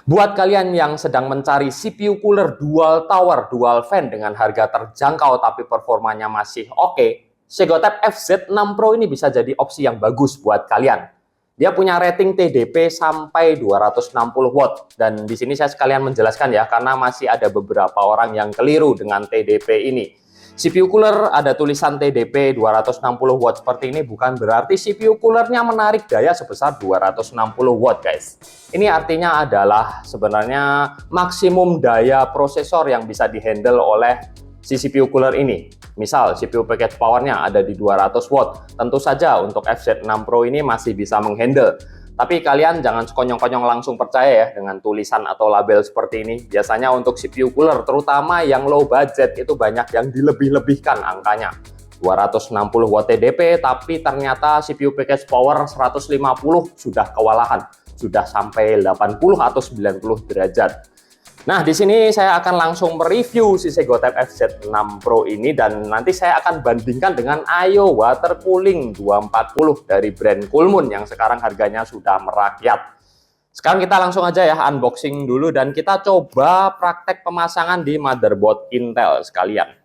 Buat kalian yang sedang mencari CPU cooler dual tower, dual fan dengan harga terjangkau tapi performanya masih oke, Segotype FZ6 Pro ini bisa jadi opsi yang bagus buat kalian. Dia punya rating TDP sampai 260 watt. Dan di sini saya sekalian menjelaskan ya, karena masih ada beberapa orang yang keliru dengan TDP ini. CPU cooler ada tulisan TDP 260 watt seperti ini bukan berarti CPU coolernya menarik daya sebesar 260 watt guys. Ini artinya adalah sebenarnya maksimum daya prosesor yang bisa dihandle oleh si CPU cooler ini. Misal CPU package powernya ada di 200 watt. Tentu saja untuk FZ6 Pro ini masih bisa menghandle. Tapi kalian jangan sekonyong-konyong langsung percaya ya dengan tulisan atau label seperti ini. Biasanya untuk CPU cooler, terutama yang low budget, itu banyak yang dilebih-lebihkan angkanya. 260 watt TDP, tapi ternyata CPU package power 150 sudah kewalahan. Sudah sampai 80 atau 90 derajat. Nah, di sini saya akan langsung mereview si Segotype FZ6 Pro ini dan nanti saya akan bandingkan dengan Ayo Water Cooling 240 dari brand Coolmoon yang sekarang harganya sudah merakyat. Sekarang kita langsung aja ya unboxing dulu dan kita coba praktek pemasangan di motherboard Intel sekalian.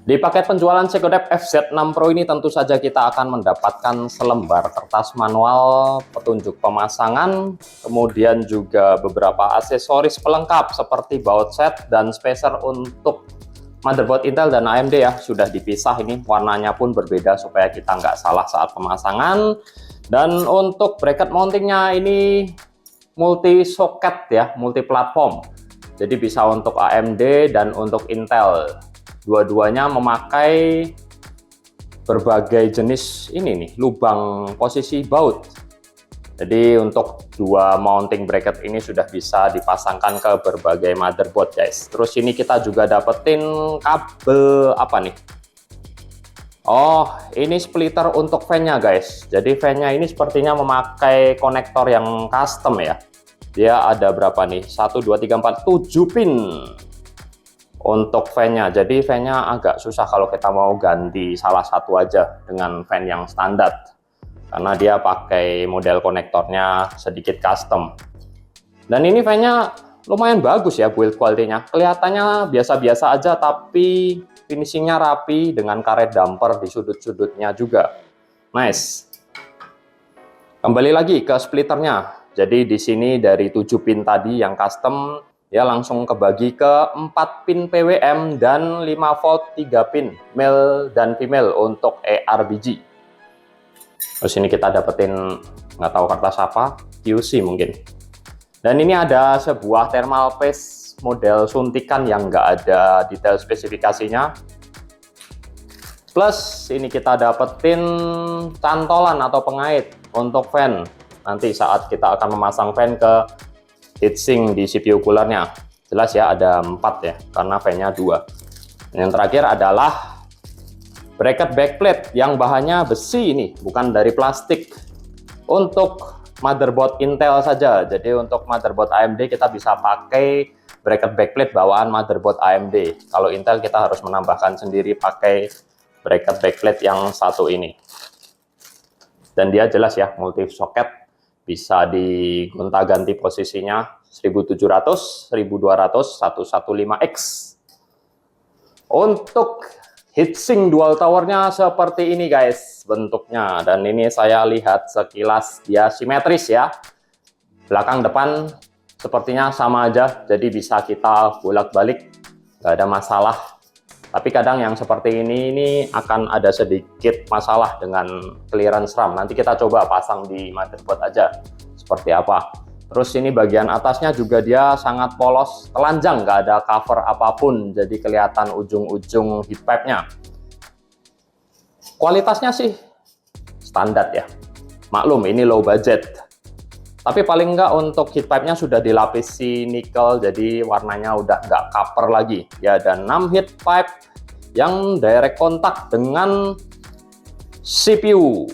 Di paket penjualan Segotype FZ6 Pro ini tentu saja kita akan mendapatkan selembar kertas manual, petunjuk pemasangan, kemudian juga beberapa aksesoris pelengkap seperti baut set dan spacer untuk motherboard Intel dan AMD ya. Sudah dipisah ini, warnanya pun berbeda supaya kita nggak salah saat pemasangan. Dan untuk bracket mountingnya ini multi socket ya, multi platform. Jadi bisa untuk AMD dan untuk Intel. Dua-duanya memakai berbagai jenis ini nih, lubang posisi baut. Jadi untuk dua mounting bracket ini sudah bisa dipasangkan ke berbagai motherboard guys. Terus ini kita juga dapetin kabel apa nih? Oh, ini splitter untuk fan-nya guys. Jadi fan-nya ini sepertinya memakai konektor yang custom ya. Dia ada berapa nih? 1, 2, 3, 4, 7 pin. Untuk fan-nya, jadi fan-nya agak susah kalau kita mau ganti salah satu aja dengan fan yang standar karena dia pakai model konektornya sedikit custom. Dan ini fan-nya lumayan bagus ya build quality-nya, kelihatannya biasa-biasa aja tapi finishingnya rapi dengan karet damper di sudut-sudutnya juga nice. Kembali lagi ke splitternya, jadi di sini dari 7 pin tadi yang custom ya langsung kebagi ke 4 pin PWM dan 5 volt 3 pin male dan female untuk ARBG. Terus ini kita dapetin nggak tahu kertas apa, QC mungkin. Dan ini ada sebuah thermal paste model suntikan yang nggak ada detail spesifikasinya. Plus ini kita dapetin cantolan atau pengait untuk fan. Nanti saat kita akan memasang fan ke heatsink di CPU coolernya. Jelas ya ada 4 ya karena fan-nya 2. Yang terakhir adalah bracket backplate yang bahannya besi ini, bukan dari plastik. Untuk motherboard Intel saja. Jadi untuk motherboard AMD kita bisa pakai bracket backplate bawaan motherboard AMD. Kalau Intel kita harus menambahkan sendiri pakai bracket backplate yang satu ini. Dan dia jelas ya multi socket. Bisa digonta-ganti posisinya 1700, 1200, 115X. Untuk heatsink dual towernya seperti ini guys bentuknya. Dan ini saya lihat sekilas dia simetris ya. Belakang depan sepertinya sama aja. Jadi bisa kita bolak-balik, nggak ada masalah. Tapi kadang yang seperti ini akan ada sedikit masalah dengan clearance RAM. Nanti kita coba pasang di motherboard aja seperti apa. Terus ini bagian atasnya juga dia sangat polos, telanjang, nggak ada cover apapun. Jadi kelihatan ujung-ujung heat pipe-nya. Kualitasnya sih standar ya. Maklum ini low budget. Tapi paling nggak untuk heat pipe-nya sudah dilapisi nikel, jadi warnanya udah nggak copper lagi. Ya, dan 6 heat pipe yang direct kontak dengan CPU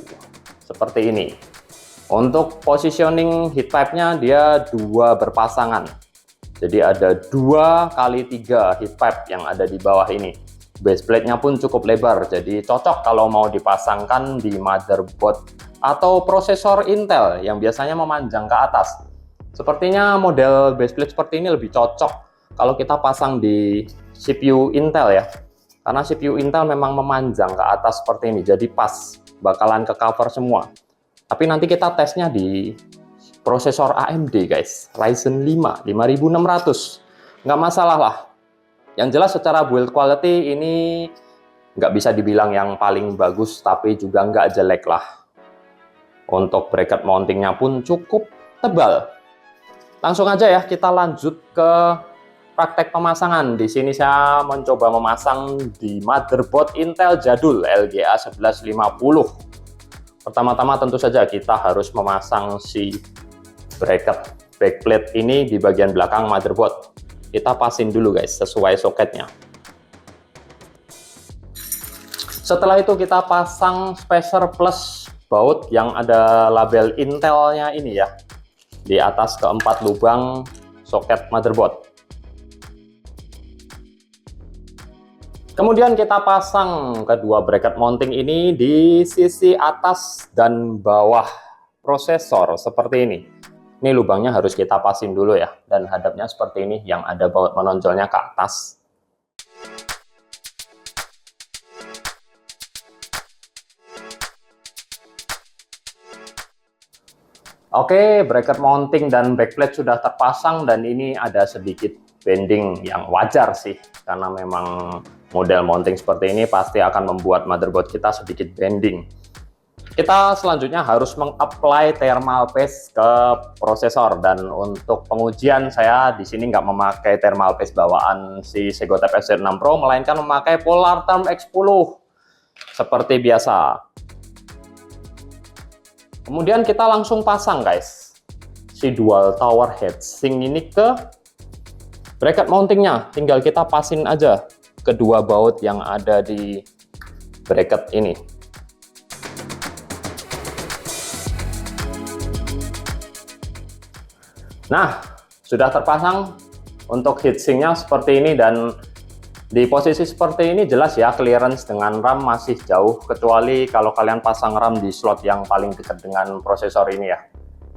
seperti ini. Untuk positioning heat pipe-nya dia dua berpasangan. Jadi ada 2x3 heat pipe yang ada di bawah ini. Base plate-nya pun cukup lebar, jadi cocok kalau mau dipasangkan di motherboard atau prosesor Intel yang biasanya memanjang ke atas. Sepertinya model base plate seperti ini lebih cocok kalau kita pasang di CPU Intel ya. Karena CPU Intel memang memanjang ke atas seperti ini, jadi pas, bakalan ke cover semua. Tapi nanti kita tesnya di prosesor AMD guys, Ryzen 5 5600, nggak masalah lah. Yang jelas secara build quality ini nggak bisa dibilang yang paling bagus, tapi juga nggak jelek lah. Untuk bracket mountingnya pun cukup tebal. Langsung aja ya kita lanjut ke praktek pemasangan. Di sini saya mencoba memasang di motherboard Intel jadul LGA 1150. Pertama-tama tentu saja kita harus memasang si bracket backplate ini di bagian belakang motherboard. Kita pasin dulu guys sesuai soketnya. Setelah itu kita pasang spacer plus baut yang ada label Intelnya ini ya, di atas keempat lubang soket motherboard. Kemudian kita pasang kedua bracket mounting ini di sisi atas dan bawah prosesor seperti ini. Ini lubangnya harus kita pasin dulu ya, dan hadapnya seperti ini yang ada baut menonjolnya ke atas. Oke, bracket mounting dan backplate sudah terpasang dan ini ada sedikit bending yang wajar sih, karena memang model mounting seperti ini pasti akan membuat motherboard kita sedikit bending. Kita selanjutnya harus meng-apply thermal paste ke prosesor, dan untuk pengujian saya di sini nggak memakai thermal paste bawaan si Segotep FZ6 Pro, melainkan memakai Polartherm X10 seperti biasa. Kemudian kita langsung pasang guys si dual tower heatsink ini ke bracket mountingnya. Tinggal kita pasin aja kedua baut yang ada di bracket ini. Nah, sudah terpasang untuk heatsinknya seperti ini, dan di posisi seperti ini jelas ya clearance dengan RAM masih jauh, kecuali kalau kalian pasang RAM di slot yang paling dekat dengan prosesor ini ya.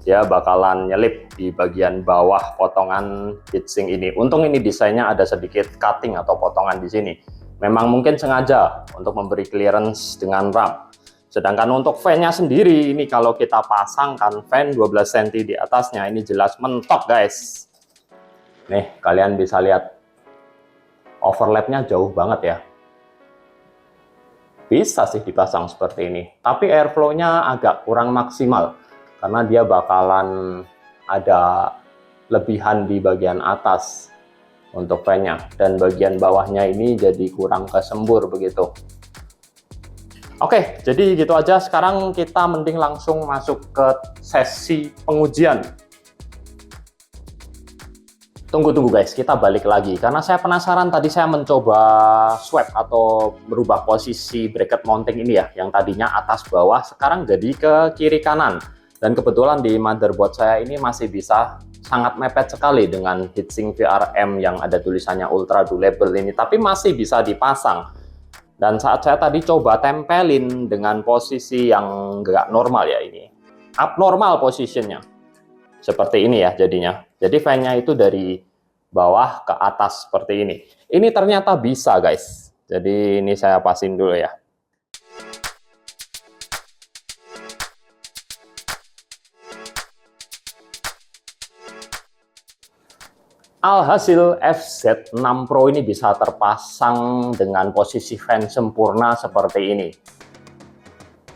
Dia bakalan nyelip di bagian bawah potongan heatsink ini. Untung ini desainnya ada sedikit cutting atau potongan di sini. Memang mungkin sengaja untuk memberi clearance dengan RAM. Sedangkan untuk fan-nya sendiri, ini kalau kita pasangkan fan 12 cm di atasnya, ini jelas mentok guys. Nih, kalian bisa lihat overlapnya jauh banget ya. Bisa sih dipasang seperti ini, tapi airflow-nya agak kurang maksimal, karena dia bakalan ada lebihan di bagian atas untuk fan-nya, dan bagian bawahnya ini jadi kurang kesembur begitu. Oke, jadi gitu aja. Sekarang kita mending langsung masuk ke sesi pengujian. Tunggu guys, kita balik lagi karena saya penasaran. Tadi saya mencoba swap atau merubah posisi bracket mounting ini ya, yang tadinya atas bawah sekarang jadi ke kiri kanan. Dan kebetulan di motherboard saya ini masih bisa sangat mepet sekali dengan heatsink VRM yang ada tulisannya ultra durable ini, tapi masih bisa dipasang. Dan saat saya tadi coba tempelin dengan posisi yang nggak normal ya, ini abnormal posisinya seperti ini ya jadinya. Jadi fan-nya itu dari bawah ke atas seperti ini. Ini ternyata bisa guys. Jadi ini saya pasin dulu ya. Alhasil FZ6 Pro ini bisa terpasang dengan posisi fan sempurna seperti ini.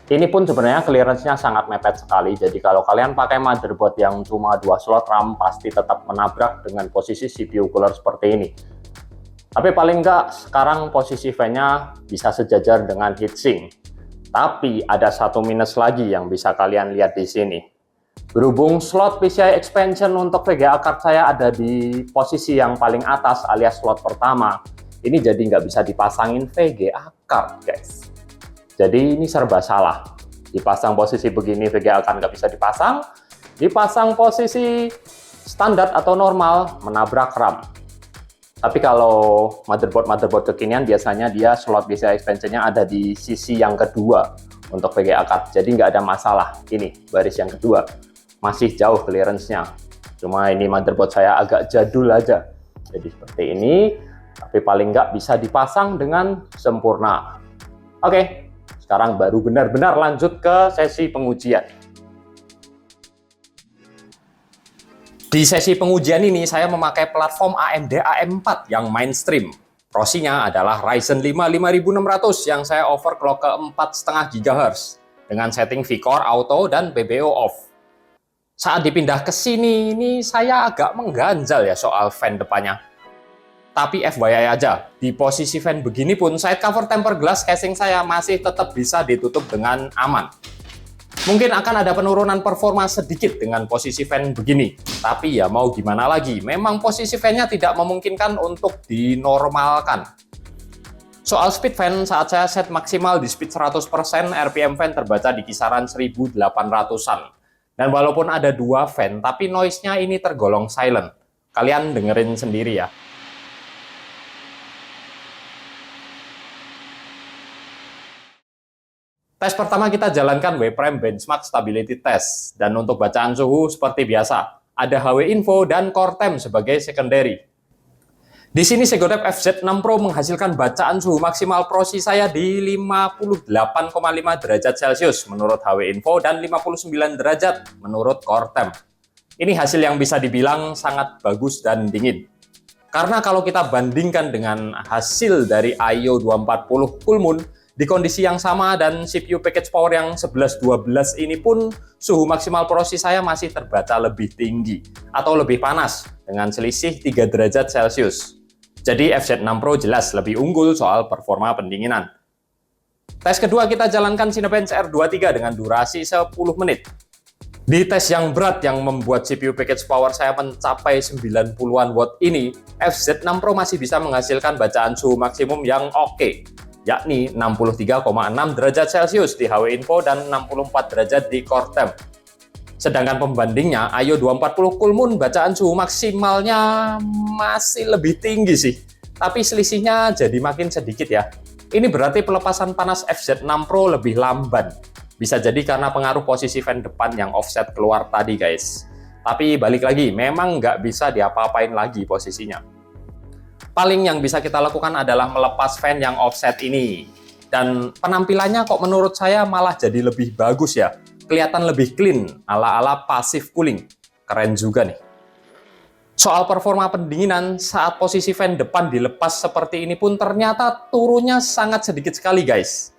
Ini pun sebenarnya clearance-nya sangat mepet sekali, jadi kalau kalian pakai motherboard yang cuma 2 slot RAM pasti tetap menabrak dengan posisi CPU cooler seperti ini. Tapi paling enggak sekarang posisi fan-nya bisa sejajar dengan heatsink. Tapi ada satu minus lagi yang bisa kalian lihat di sini. Berhubung slot PCI expansion untuk VGA card saya ada di posisi yang paling atas alias slot pertama, ini jadi nggak bisa dipasangin VGA card guys. Jadi ini serba salah. Dipasang posisi begini VGA akan nggak bisa dipasang. Dipasang posisi standar atau normal menabrak RAM. Tapi kalau motherboard kekinian biasanya dia slot PCI expansion-nya ada di sisi yang kedua untuk VGA card. Jadi nggak ada masalah. Ini baris yang kedua. Masih jauh clearance-nya. Cuma ini motherboard saya agak jadul aja. Jadi seperti ini. Tapi paling nggak bisa dipasang dengan sempurna. Oke, sekarang baru benar-benar lanjut ke sesi pengujian. Di sesi pengujian ini saya memakai platform AMD AM4 yang mainstream. Prosinya adalah Ryzen 5 5600 yang saya overclock ke 4,5 GHz dengan setting V-Core Auto dan BBO off. Saat dipindah ke sini, ini saya agak mengganjal ya soal fan depannya. Tapi FYI aja, di posisi fan begini pun side cover tempered glass casing saya masih tetap bisa ditutup dengan aman. Mungkin akan ada penurunan performa sedikit dengan posisi fan begini. Tapi ya mau gimana lagi, memang posisi fan-nya tidak memungkinkan untuk dinormalkan. Soal speed fan, saat saya set maksimal di speed 100%, RPM fan terbaca di kisaran 1800-an. Dan walaupun ada dua fan, tapi noise-nya ini tergolong silent. Kalian dengerin sendiri ya. Tes pertama kita jalankan W-Prime Benchmark Stability Test. Dan untuk bacaan suhu seperti biasa, ada HW Info dan Core Temp sebagai secondary. Di sini Segodep FZ6 Pro menghasilkan bacaan suhu maksimal prosi saya di 58,5 derajat Celcius menurut HW Info dan 59 derajat menurut Core Temp. Ini hasil yang bisa dibilang sangat bagus dan dingin. Karena kalau kita bandingkan dengan hasil dari IO 240 Full Moon, di kondisi yang sama dan CPU package power yang 1112 ini pun suhu maksimal prosi saya masih terbaca lebih tinggi atau lebih panas dengan selisih 3 derajat Celcius. Jadi FZ6 Pro jelas lebih unggul soal performa pendinginan. Tes kedua kita jalankan Cinebench R23 dengan durasi 10 menit. Di tes yang berat yang membuat CPU package power saya mencapai 90-an watt ini, FZ6 Pro masih bisa menghasilkan bacaan suhu maksimum yang oke, yakni 63,6 derajat Celcius di HW Info dan 64 derajat di Core Temp. Sedangkan pembandingnya, IO 240 Full Moon bacaan suhu maksimalnya masih lebih tinggi sih. Tapi selisihnya jadi makin sedikit ya. Ini berarti pelepasan panas FZ6 Pro lebih lamban. Bisa jadi karena pengaruh posisi fan depan yang offset keluar tadi guys. Tapi balik lagi, memang nggak bisa diapa-apain lagi posisinya. Paling yang bisa kita lakukan adalah melepas fan yang offset ini. Dan penampilannya kok menurut saya malah jadi lebih bagus ya. Kelihatan lebih clean, ala-ala passive cooling. Keren juga nih. Soal performa pendinginan, saat posisi fan depan dilepas seperti ini pun ternyata turunnya sangat sedikit sekali guys.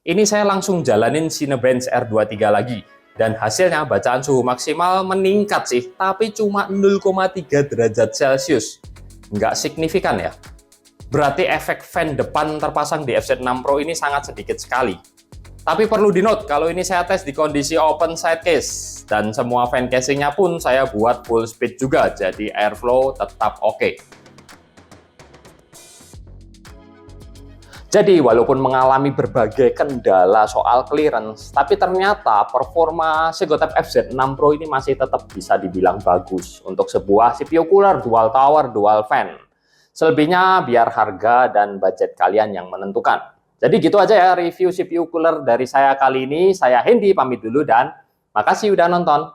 Ini saya langsung jalanin Cinebench R23 lagi. Dan hasilnya bacaan suhu maksimal meningkat sih, tapi cuma 0,3 derajat Celcius. Nggak signifikan ya. Berarti efek fan depan terpasang di FZ6 Pro ini sangat sedikit sekali. Tapi perlu di note, kalau ini saya tes di kondisi open side case. Dan semua fan casingnya pun saya buat full speed juga, jadi airflow tetap oke. Jadi walaupun mengalami berbagai kendala soal clearance, tapi ternyata performa Segodep FZ6 Pro ini masih tetap bisa dibilang bagus untuk sebuah CPU cooler dual tower dual fan. Selebihnya biar harga dan budget kalian yang menentukan. Jadi gitu aja ya review CPU cooler dari saya kali ini. Saya Hendy pamit dulu dan makasih udah nonton.